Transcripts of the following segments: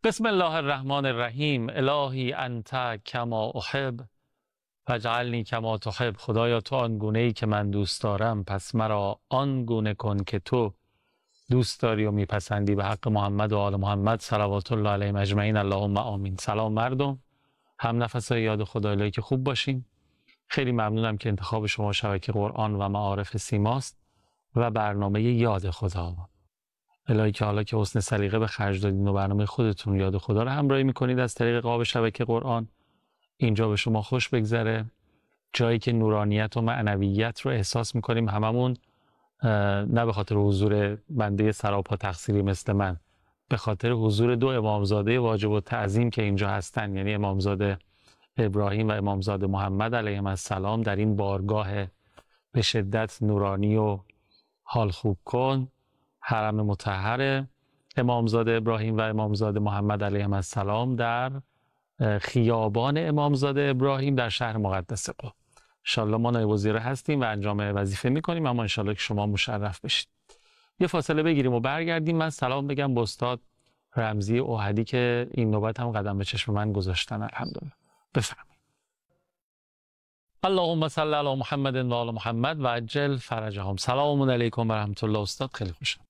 بسم الله الرحمن الرحیم. الهی انت کما احب فاجعلنی کما تحب. خدایا تو آن گونه ای که من دوست دارم، پس مرا آن گونه کن که تو دوست داری و میپسندی. به حق محمد و آل محمد صلوات الله علیهم اجمعین. اللهم آمین. سلام مردم، هم نفسای یاد خدا. الهی که خوب باشین. خیلی ممنونم که انتخاب شما شبکه قرآن و معارف سیماست و برنامه یاد خدا. الهی که حالا که حسن سلیقه به خرج دادین و برنامه خودتون یاد خدا رو همراهی میکنید از طریق قاب شبکه قرآن، اینجا به شما خوش بگذره. جایی که نورانیت و معنویت رو احساس میکنیم هممون، نه به خاطر حضور بنده سراپا تقصیری مثل من، به خاطر حضور دو امامزاده واجب التعظیم که اینجا هستن، یعنی امامزاده ابراهیم و امامزاده محمد علیهم السلام، در این بارگاه به شدت نورانی و حال خوب کن، حرم مطهر امامزاده ابراهیم و امامزاده محمد علیهم السلام در خیابان امامزاده ابراهیم در شهر مقدس قم. انشالله ما نایب وزیر هستیم و انجام وظیفه میکنیم، اما انشالله که شما مشرف بشید. یه فاصله بگیریم و برگردیم. من سلام بگم به استاد رمزی اوحدی که این نوبت هم قدم به چشم من گذاشتن. الحمدلله. بفرمایید. اللهم صل علی محمد و آل محمد و عجل فرجهم. سلام علیکم و رحمت الله. استاد خیلی خوشم.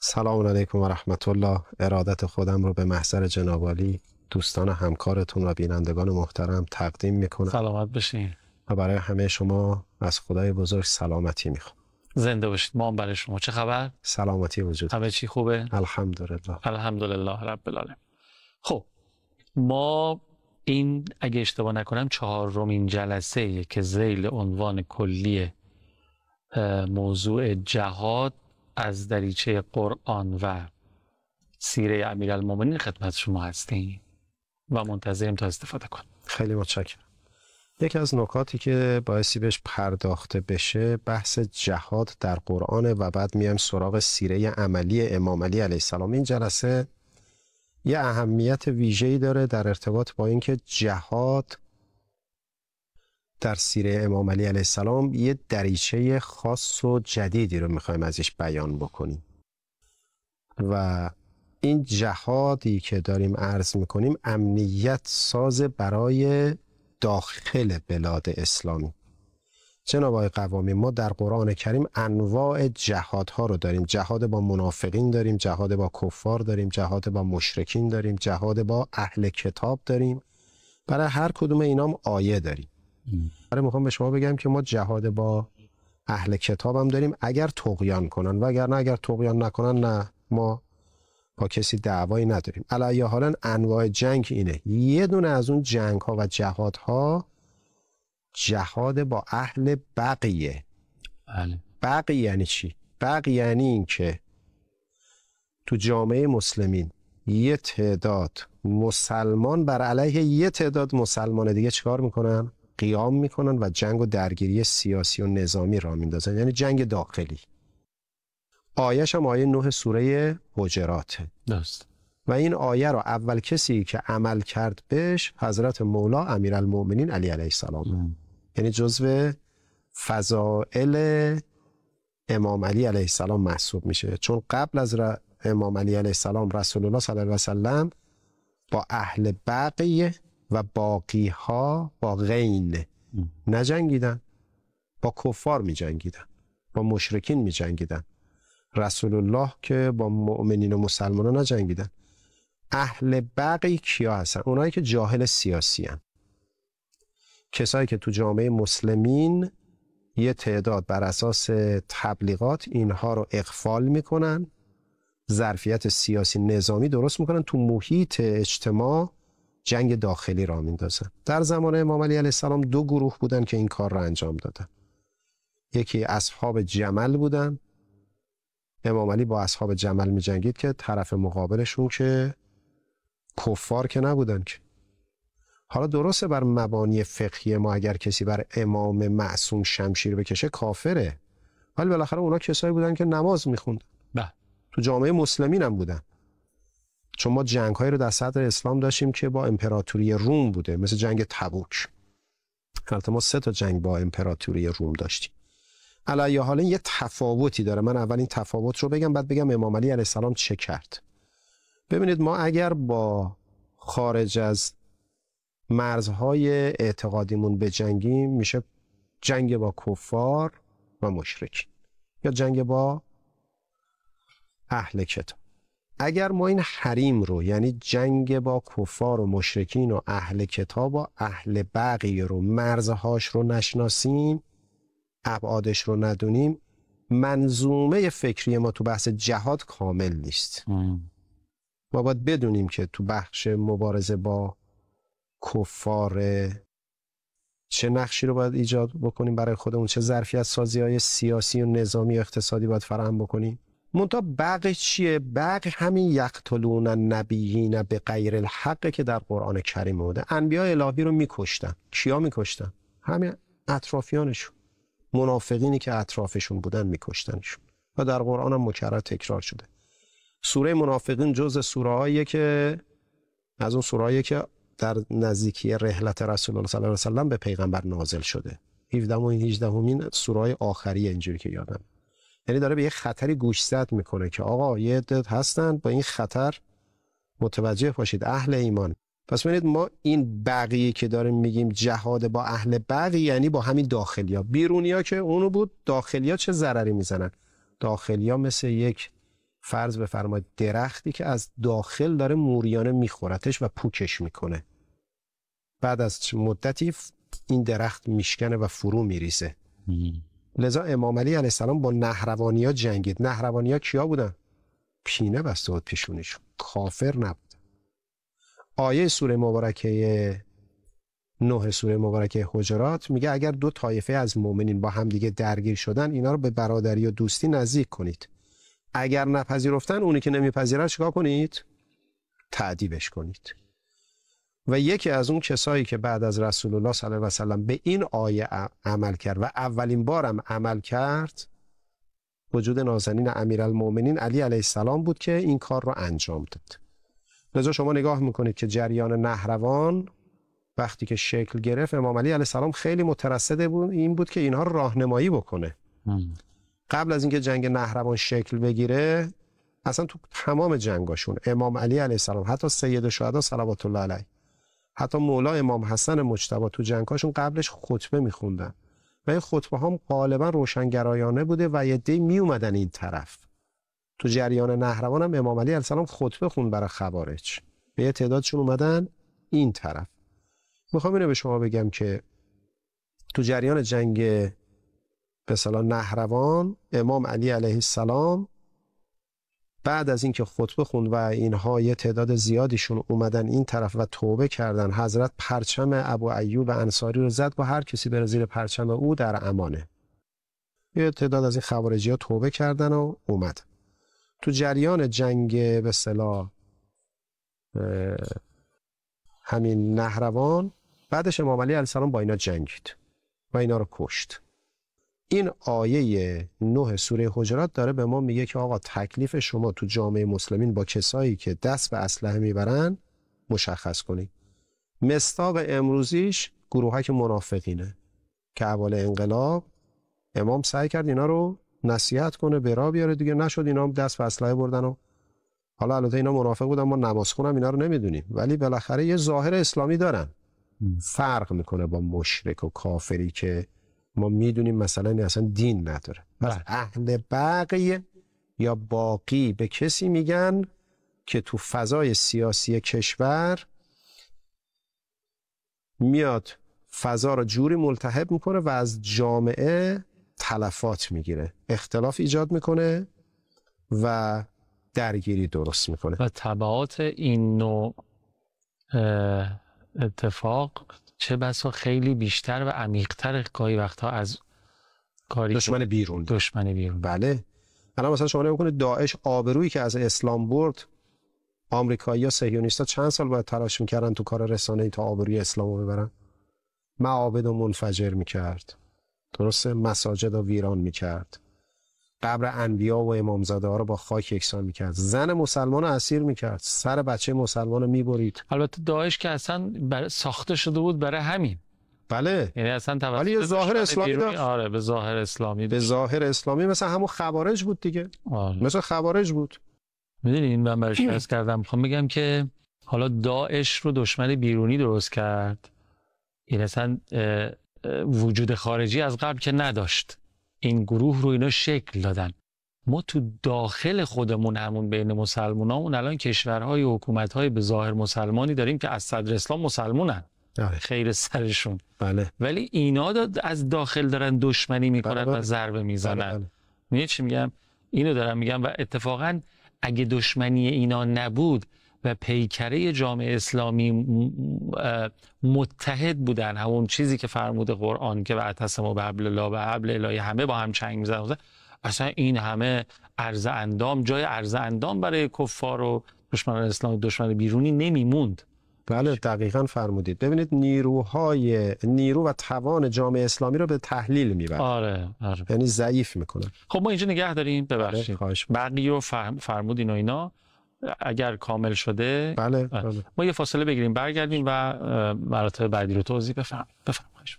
سلام علیکم و رحمت الله. ارادت خودم رو به محضر جناب عالی، دوستان همکارتون و بینندگان محترم تقدیم میکنم. سلامت بشین. و برای همه شما از خدای بزرگ سلامتی میخوام. زنده باشید. ما هم برای شما. چه خبر؟ سلامتی وجود. همه چی خوبه؟ الحمدلله. الحمدلله رب العالمین. خب ما این اگه اشتباه نکنم 4مین جلسه که ذیل عنوان کلی موضوع جهاد از دریچه قرآن و سیره امیرالمومنین خدمت شما هستیم و منتظریم تا استفاده کنیم. خیلی متشکرم. یکی از نکاتی که بایستی بهش پرداخته بشه بحث جهاد در قرآن و بعد میایم سراغ سیره عملی امام علی علیه السلام. این جلسه یه اهمیت ویژه‌ای داره در ارتباط با اینکه جهاد در سیره امام علی علیه السلام یه دریچه خاص و جدیدی رو میخوایم ازش بیان بکنیم و این جهادی که داریم عرض میکنیم امنیت ساز برای داخل بلاد اسلامی. جناب آقای قوامی، ما در قرآن کریم انواع جهادها رو داریم. جهاد با منافقین داریم، جهاد با کفار داریم، جهاد با مشرکین داریم، جهاد با اهل کتاب داریم. برای هر کدوم اینام آیه داریم. برای میخوام به شما بگم که ما جهاد با اهل کتاب هم داریم اگر طغیان کنن، و اگر نه، اگر طغیان نکنن نه، ما با کسی دعوایی نداریم. علی حالا انواع جنگ اینه. یه دونه از اون جنگ ها و جهاد ها جهاد با اهل بقیه. بقیه یعنی چی؟ بقیه یعنی این که تو جامعه مسلمین یه تعداد مسلمان بر علیه یه تعداد مسلمان دیگه چیکار میکنن؟ قیام میکنن و جنگ و درگیری سیاسی و نظامی را میندازن، یعنی جنگ داخلی. آیه‌ش هم آیه 9 سوره حجراته. درست. و این آیه رو اول کسی که عمل کرد بهش حضرت مولا امیرالمومنین علی علیه السلام، یعنی جزو فضائل امام علی علیه السلام محسوب میشه، چون قبل از امام علی علیه السلام رسول الله صلی الله علیه وسلم با اهل بقیه و باقی ها با غین نجنگیدن، با کفار می جنگیدن، با مشرکین می جنگیدن. رسول الله که با مؤمنین و مسلمانان نجنگیدن. اهل بقی کیا هستن؟ اونایی که جاهل سیاسی هستن، کسایی که تو جامعه مسلمین یه تعداد بر اساس تبلیغات اینها رو اغفال میکنن، ظرفیت سیاسی نظامی درست میکنن، تو محیط اجتماع جنگ داخلی را میندازن. در زمان امام علی علیه السلام 2 گروه بودن که این کار را انجام دادن. یکی اصحاب جمل بودن. امام علی با اصحاب جمل می جنگید که طرف مقابلشون که کفار که نبودن که. حالا درسته بر مبانی فقهی ما اگر کسی بر امام معصوم شمشیر بکشه کافره، ولی بالاخره اونا کسایی بودن که نماز میخوندن. تو جامعه مسلمین هم بودن. چون ما جنگ هایی رو در صدر اسلام داشتیم که با امپراتوری روم بوده، مثل جنگ تبوک. البته ما 3 تا جنگ با امپراتوری روم داشتیم. علی حال یه تفاوتی داره. من اول این تفاوت رو بگم، بعد بگم امام علی علیه السلام چه کرد. ببینید ما اگر با خارج از مرزهای اعتقادیمون بجنگیم میشه جنگ با کفار و مشرکین یا جنگ با اهل کتاب. اگر ما این حریم رو یعنی جنگ با کفار و مشرکین و اهل کتاب و اهل بقیه رو مرزهاش رو نشناسیم، ابعادش رو ندونیم، منظومه فکری ما تو بحث جهاد کامل نیست. ما باید بدونیم که تو بخش مبارزه با کفار چه نقشی رو باید ایجاد بکنیم برای خودمون، چه ظرفیت سازی‌های سیاسی و نظامی و اقتصادی باید فراهم بکنیم. منتها بقی چیه؟ بقی همین یقتلون النبیین به غیر الحق که در قرآن کریم بوده. انبیاء الهی رو میکشتن. کیا میکشتن؟ همین اطرافیانشون، منافقینی که اطرافشون بودن میکشتنشون و در قرآن هم مکرر تکرار شده. سوره منافقین جز سوره‌ایه که از اون سوره‌ایه که در نزدیکی رحلت رسول الله صلی الله علیه و سلم به پیغمبر نازل شده. 17 و 18 سوره‌های آخریه اینجوری که یادم. یعنی داره به یه خطری گوشزد میکنه که آقا یه عده هستن با این خطر متوجه باشید، اهل ایمان. پس ببینید ما این بقیه که داریم میگیم جهاد با اهل بقیه یعنی با همین داخلیا. بیرونیا که اونو بود، داخلیا چه ضرری میزنن؟ داخلیا مثل یک فرض بفرمایید درختی که از داخل داره موریانه میخورتش و پوکش میکنه. بعد از مدتی این درخت میشکنه و فرو میریزه. لذا امام علی علیه السلام با نهروانیا جنگید. نهروانیا کیا بودن؟ پینه بسته بود پیشونیشون، کافر نبود. آیه سوره مبارکه 9 سوره مبارکه حجرات میگه اگر دو طایفه از مؤمنین با هم دیگه درگیر شدن اینا رو به برادری و دوستی نزدیک کنید. اگر نپذیرفتن اونی که نمیپذیره چیکار کنید؟ تعذیبش کنید. و یکی از اون کسایی که بعد از رسول الله صلی الله علیه و سلم به این آیه عمل کرد و اولین بارم عمل کرد، وجود نازنین امیرالمؤمنین علی علیه السلام بود که این کار رو انجام داد. لذا شما نگاه میکنید که جریان نهروان وقتی که شکل گرفت، امام علی علیه السلام خیلی مترصد بود این بود که اینها رو راهنمایی بکنه. قبل از اینکه جنگ نهروان شکل بگیره، اصلا تو تمام جنگاشون امام علی علیه السلام، حتی سید الشهدا صلوات الله علیه، حتی مولا امام حسن مجتبی تو جنگاشون قبلش خطبه میخوندن و این خطبه هم غالبا روشنگرایانه بوده و یه عده‌ای می اومدن این طرف. تو جریان نهروان هم امام علی علیه السلام خطبه خوند برای خوارج، به یه تعدادشون اومدن این طرف. میخوام اینو به شما بگم که تو جریان جنگ به اصطلاح نهروان، امام علی علیه السلام بعد از اینکه خطبه خوند و اینها یه تعداد زیادیشون اومدن این طرف و توبه کردن، حضرت پرچم ابو ایوب انصاری رو زد و هر کسی بره زیر پرچم او در امانه. یه تعداد از این خوارجی‌ها توبه کردن و اومد. تو جریان جنگ به اصطلاح همین نهروان، بعدش امام علی علیه السلام با اینا جنگید و اینا رو کشت. این آیه 9 سوره حجرات داره به ما میگه که آقا تکلیف شما تو جامعه مسلمین با کسایی که دست به اسلحه میبرن مشخص کنید. مصداق امروزیش گروهک منافقینه که اول انقلاب امام سعی کرد اینا رو نصیحت کنه، به راه بیاره، دیگه نشد، اینا هم دست به اسلحه بردن. و حالا البته اینا منافق بودن، ما نمازخونم اینا رو نمیدونیم، ولی بالاخره یه ظاهر اسلامی دارن. فرق میکنه با مشرک و کافری که ما میدونیم مثلا اصلا دین نداره. پس اهل بقیه یا باقی به کسی میگن که تو فضای سیاسی کشور میاد فضا رو جوری ملتهب میکنه و از جامعه تلفات میگیره، اختلاف ایجاد میکنه و درگیری درست میکنه. و تبعات این نوع اتفاق چه بسا خیلی بیشتر و عمیق‌تر گاهی وقتها از کاری دشمن بیرون. بله. الان مثلا شما نگاه کنید داعش آبرویی که از اسلام برد، آمریکایی‌ها صهیونیست‌ها چند سال باید تلاش میکردن تو کار رسانه‌ای تا آبروی اسلامو ببرن. معابد رو منفجر میکرد، درسته، مساجد رو ویران میکرد، قبر انبیا و امامزاده ها رو با خاک یکسان میکرد، زن مسلمان رو اسیر میکرد، سر بچه مسلمان رو میبرید. البته داعش که اصلا ساخته شده بود برای همین. بله، یعنی اصلا ولی یه ظاهر اسلامی داشت. آره، به ظاهر اسلامی به ظاهر اسلامی مثل همون خوارج بود دیگه. آره. مثل خوارج بود. میدونین من برش عرض کردم، میخوام بگم که حالا داعش رو دشمن بیرونی درست کرد، این اصلا وجود خارجی از قبل که نداشت، این گروه رو اینا شکل دادن. ما تو داخل خودمون همون بین مسلمانامون الان کشورهای و حکومت‌های به ظاهر مسلمانی داریم که از صدر اسلام مسلمانن، خیر سرشون، بله. ولی اینا از داخل دارن دشمنی میکنن و ضربه میزنن. میدونی چی میگم؟ اینو دارم میگم. و اتفاقا اگه دشمنی اینا نبود و پیکره جامعه اسلامی متحد بودن، همون چیزی که فرموده قرآن که واعتصموا بحبل الله و حبل الهی، همه با هم چنگ میزنن، اصلا این همه عرض اندام، جای عرض اندام برای کفار و دشمنان اسلام، دشمن بیرونی نمیموند. بله دقیقاً فرمودید. ببینید نیرو و توان جامعه اسلامی رو به تحلیل میبرن. آره. یعنی ضعیف میکنن. خب ما اینجا نگه داریم، ببخشید. بقیه رو فرمودین و اینا اگر کامل شده. بله. ما یه فاصله بگیریم، برگردیم و مراتب بعدی رو توضیح بفرمایید.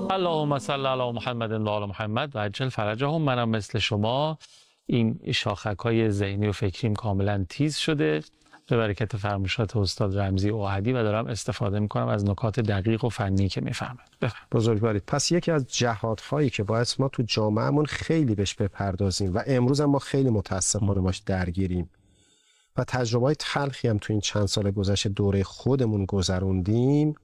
اللهم صل علی محمد و آل محمد و عجل فرجهم. منم مثل شما این شاخک‌های ذهنی و فکریم کاملا تیز شده به برکت فرمایشات استاد رمزی اوحدی و دارم استفاده میکنم از نکات دقیق و فنی که میفهمند. بزرگوارید. پس یکی از جهادهایی که باید ما تو جامعهمون خیلی بهش بپردازیم و امروز هم ما خیلی متاسفانه باش درگیریم و تجربه‌های تلخی هم تو این چند سال گذشته دوره خودمون گذروندیم،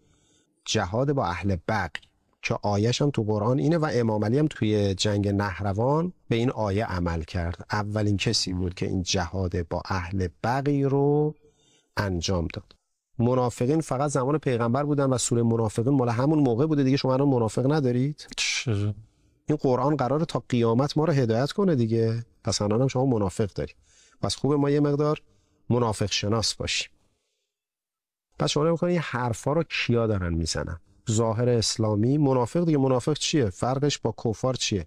جهاد با اهل بغی که آیه‌ش هم تو قرآن اینه و امام علی هم توی جنگ نهروان به این آیه عمل کرد. اولین کسی بود که این جهاد با اهل بغی رو انجام داد. منافقین فقط زمان پیغمبر بودن و سوره منافقین مال همون موقع بوده دیگه. شما الان منافق ندارید؟ این قرآن قراره تا قیامت ما رو هدایت کنه دیگه. پس الان هم شما منافق دارید. پس خوبه ما یه مقدار منافق شناس باشیم. پس شما نمی‌کنید این حرفا رو کیا دارن میزنن؟ ظاهر اسلامی. منافق دیگه، منافق چیه؟ فرقش با کفار چیه؟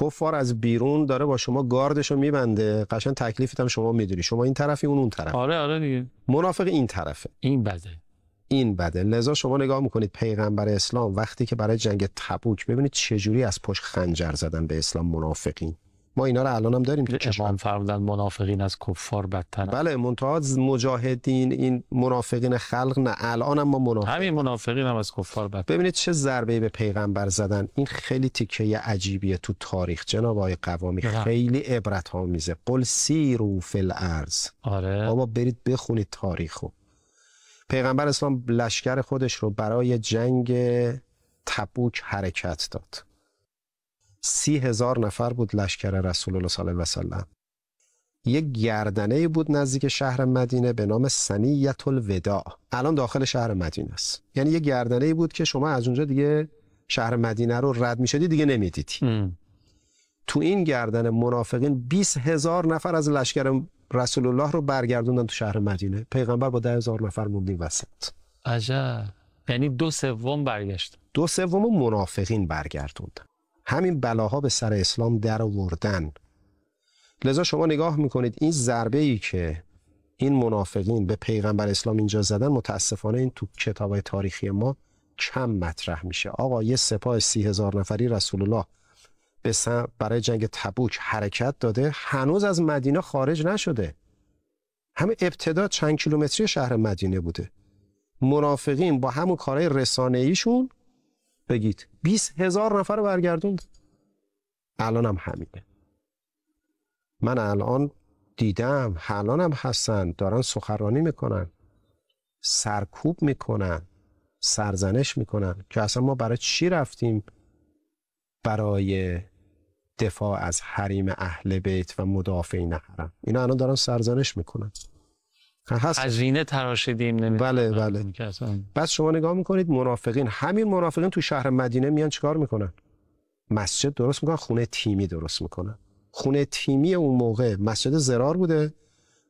کفار از بیرون داره با شما گاردشو میبنده، قشنگ تکلیفت هم شما میدونی، شما این طرفی اون طرف. آره دیگه. منافق این طرفه، این بده. لذا شما نگاه میکنید پیغمبر اسلام وقتی که برای جنگ تبوک، ببینید چه جوری از پشت خنجر زدن به اسلام منافقین. ما اینا رو الان هم داریم که امام فرمودن منافقین از کفار بدترن. بله، منتها مجاهدین این منافقین خلق نه، الان هم ما منافقین، همین منافقین هم از کفار بدتر. ببینید چه ضربه‌ای به پیغمبر زدن. این خیلی تیکه عجیبیه تو تاریخ جناب آقای قوامی، خیلی عبرت آمیزه. قل سیروا فی الارض. آره بابا برید بخونید تاریخو. پیغمبر اسلام لشکر خودش رو برای جنگ تبوک حرکت داد. 30,000 نفر بود لشکر رسول الله صلی الله علیه و سلم. یک گردنه بود نزدیک شهر مدینه به نام ثنیة الوداع، الان داخل شهر مدینه است. یعنی یک گردنه بود که شما از اونجا دیگه شهر مدینه رو رد می‌شدی دیگه نمی‌دیدی. تو این گردنه منافقین 20,000 نفر از لشکر رسول الله رو برگردوندن تو شهر مدینه. پیغمبر با 10,000 نفر موندیم وسط. عجب. یعنی 2/3 برگشت. 2/3 منافقین برگردوندن. همین بلاها به سر اسلام در آوردن. لذا شما نگاه میکنید این ضربه‌ای که این منافقین به پیغمبر اسلام اینجا زدن، متاسفانه این تو کتابای تاریخی ما کم مطرح میشه. آقا یه سپاه 30,000 نفری رسول الله برای جنگ تبوک حرکت داده، هنوز از مدینه خارج نشده، همه ابتدا چند کیلومتری شهر مدینه بوده. منافقین با همون کارهای رسانه‌ایشون بگید 20,000 نفر رو برگردوند. الان هم همینه. من الان دیدم، الان هم هستن دارن سخنرانی میکنن، سرکوب میکنن، سرزنش میکنن که اصلا ما برای چی رفتیم برای دفاع از حریم اهل بیت و مدافعین حرم. اینا الان دارن سرزنش میکنن. خزینه تراشیدیم. بله. بس شما نگاه میکنید منافقین، همین منافقین تو شهر مدینه میان چیکار میکنن؟ مسجد درست میکنن، خونه تیمی درست میکنن. خونه تیمی اون موقع مسجد زرار بوده،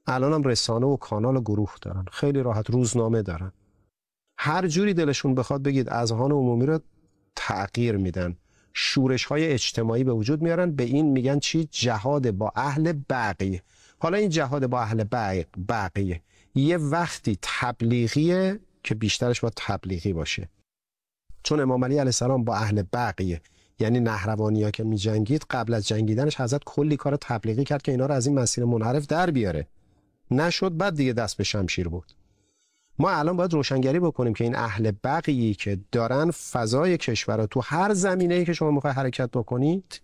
الان هم رسانه و کانال و گروه دارن، خیلی راحت روزنامه دارن. هر جوری دلشون بخواد بگید اذهان عمومی رو تغییر میدن، شورش های اجتماعی به وجود میارن. به این میگن چی؟ جهاد با اهل بغی. حالا این جهاد با اهل بغی یه وقتی تبلیغیه که بیشترش باید تبلیغی باشه، چون امام علی علیه السلام با اهل بغی، یعنی نهروانی‌ها که می‌جنگید، قبل از جنگیدنش حضرت کلی کار تبلیغی کرد که اینا رو از این مسیر منحرف در بیاره. نشد، بعد دیگه دست به شمشیر برد. ما الان باید روشنگری بکنیم که این اهل بغیی که دارن فضای کشور رو تو هر زمینه‌ای که شما می‌خواید حرکت بکنید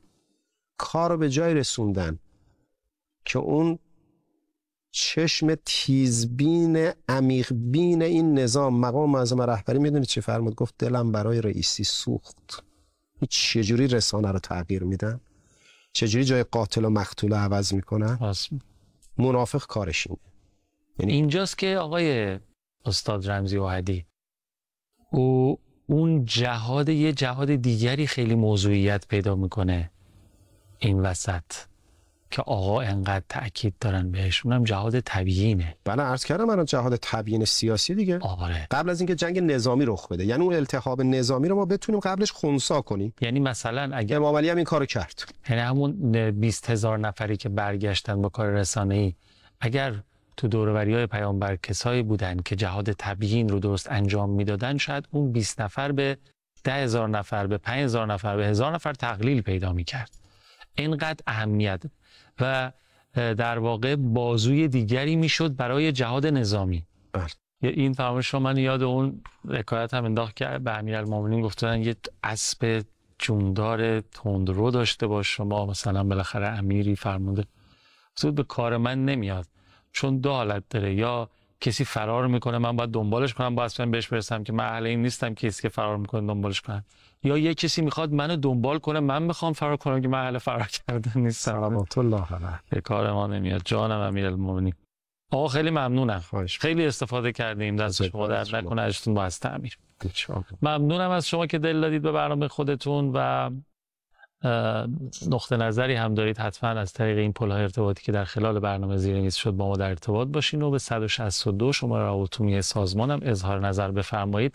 کار رو به جای رسوندن که اون چشم تیزبین عمیقبین این نظام مقام معظم رهبری میدونید چی فرمود؟ گفت دلم برای رئیسی سوخت. چجوری رسانه رو تغییر میدن؟ چجوری جای قاتل و مقتول رو عوض میکنن؟ منافق کارش اینه. یعنی اینجاست که آقای استاد رمزی اوحدی اون جهاد، یه جهاد دیگری خیلی موضوعیت پیدا میکنه این وسط که آقا انقدر تأکید دارن بهش، اونم جهاد تبیینه. بله عرض کردم من جهاد تبیین سیاسی دیگه. آره. قبل از اینکه جنگ نظامی رخ بده، یعنی اون التهاب نظامی رو ما بتونیم قبلش خنثی کنیم. یعنی مثلا اگه امام علی هم این کارو کرد، یعنی همون 20,000 نفری که برگشتن با کار رسانه‌ای، اگر تو دوروری‌های پیامبر کسایی بودن که جهاد تبیین رو درست انجام میدادن، شاید اون 20 نفر به 10,000 نفر، به 5,000 نفر، به 1,000 نفر تقلیل پیدا میکرد. اینقدر اهمیت و در واقع بازوی دیگری میشد برای جهاد نظامی. بله. این فرمایش رو من یاد اون حکایت هم انداخت که به امیرالمومنین گفتن یه اسب جوندار تندرو داشته باش شما، مثلا بالاخره امیری فرموده زود به کار من نمیاد، چون دو حالت داره، یا کسی فرار میکنه من باید دنبالش کنم، باید اصلا بهش برسم که من اهل این نیستم کسی که فرار میکنه دنبالش کنم، یا یه کسی میخواد منو دنبال کنه من میخوام فرار کنم که من اهل فرار کردن نیستم. صلوات الله علیه. به کار ما نمیاد. جانم امیرالمومنین. آقا خیلی ممنونم، خیلی استفاده کردیم، دست شما در نکنه، اجرتون با هست تعمیر. ممنونم از شما که دل دادید به برنامه خودتون و نقطه نظری هم دارید، حتما از طریق این پل‌های ارتباطی که در خلال برنامه زیر میز شد با ما در ارتباط باشین و به 162 شماره رابط عمومی سازمانم اظهار نظر بفرمایید.